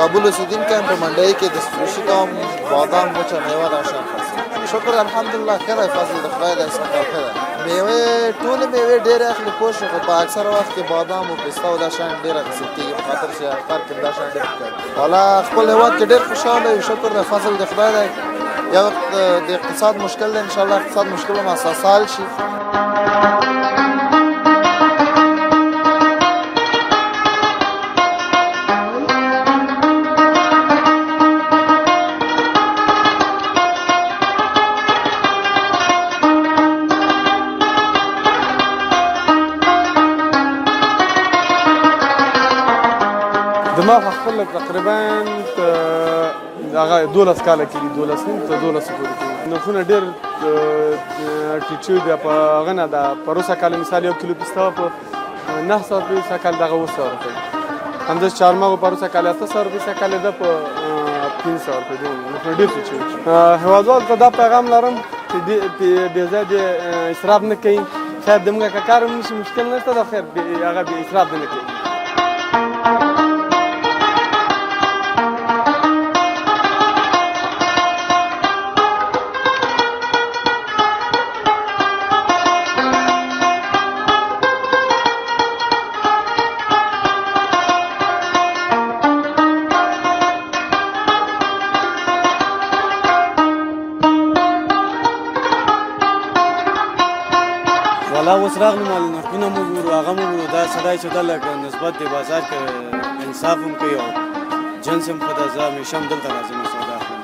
کابل اوسېدونکی یم په منډیي کې د فروشي کوم بادام وچه میوه دا شیان خرڅوم. شکر الحمدلله ښه دی، فضل د خدای دی، څنګه ښه دی. میوې ټولې میوې ډېرې اخلي پوه شو، خو په اکثره وخت کې بادام او پسته او دا شیان ډېر اخیستل کېږي په خاطر چې اختر کې دا شیان ډېر پکار دي. والا خپل هېواد کې ډېر خوشحاله یو، شکر دی، فضل د خدای دی. یو وخت د اقتصاد مشکل دی، انشاءالله اقتصاد مشکل هم حل شي. زما خپل تقریبا هغه 12 کاله کې دي، 12 نیم تر 12 پورې کې نرخونه ډېر ټیټ شوي دي. په هغه نه ده پروسه کال مثال 1 کیلو پسته په 900 روپۍ سږ کال دغه 900 روپۍ، همداسې چهارمغز پروسه کال 800 روپۍ سږ کال ده په 300 روپۍ دي. نرخونه ډېر ټیټ شوي. هېوادوالو ته دا پیغام لرم چې بې ځایه دې اسراف نه کوي. خیر د موږ که کار هم نشي مشکل نشته ده، خیر هغه بې اسراف دې نه کوي. والا اوس راغلو مال نرخونه مو ګورو، هغه مو ګورو، دا سړی چې ده لکه نسبت د بازار کې انصاف هم کوي او جنس هم ښه ده. زه همیشه هم دلته راځم سودا اخلم.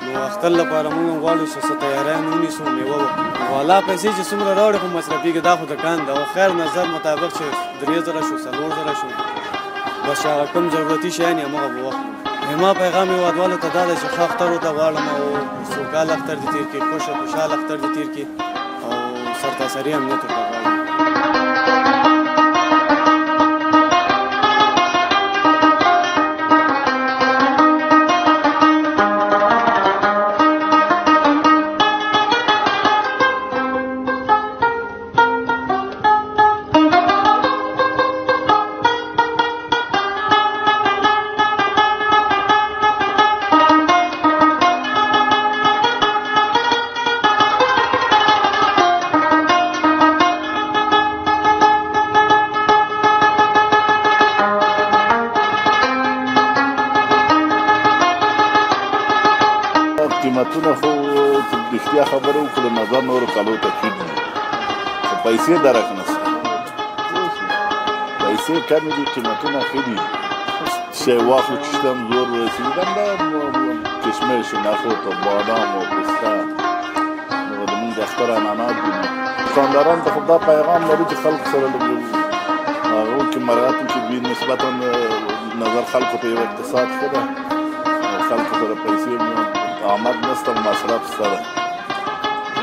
نو اختر لپاره موږ هم غواړو چې څه تیاریان ونیسو، میوه وکړو. والا پیسې چې څومره راوړي خو مصرفېږي، دا خو دکان ده او خیر نظر مطابق چې 3000 شو 4000 شو، بس هغه کوم ضرورتي شیان یې همغه به واخلو. زما پیغام هېوادوالو ته دا ده چې ښه اختر ورته غواړم او سوکاله اختر دې تېر کړي، خوشحاله اختر دې تېر کړي او سرتاسري امنیت ورته غواړم. قیمتونه خو رښتیا خبره وکړو نظر نورو کالو ته ټیټ دي، خو پیسې درک نشته. پیسې کمې دي، قیمتونه ښه دي. شی واخلو چې شته هم زور ورسېږي. همدا کشمش و نخود و بادام و پسته نو زمونږ د اختر عنعنات دي. دوکاندارانو ته خو دا پیغام لرو چې خلکو سره هغه وکړي، مراعات وکړي. دوی نسبتا نظر خلکو ته یو اقتصاد ښه ده او خلکو سره پیسې آمد نشته، مصرف شته ده.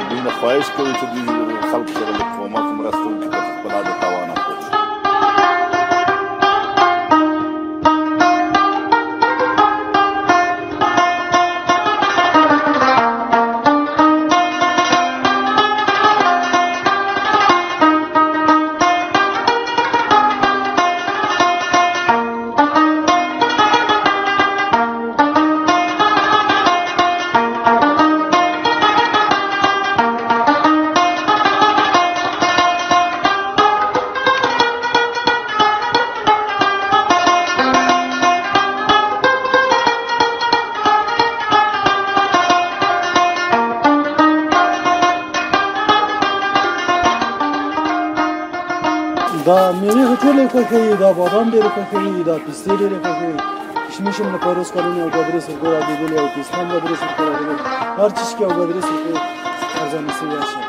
دوی نه خواهش کوي چې دوی خلکو سره له کومک مرسته وکړي که خپله د توانه پورې. دا میوې خو ټولې خوښوي، دا بادام ډېرې خوښوي، دا پستې ډېرې خوښوي، کشمش هم لکه روز کلونې او 2-3 روپۍ رالیدلې او پسته هم 2-3 روپۍ رالیدلې، هر چیز کې او 2-3 روپۍ ارزانه شوي هر شی.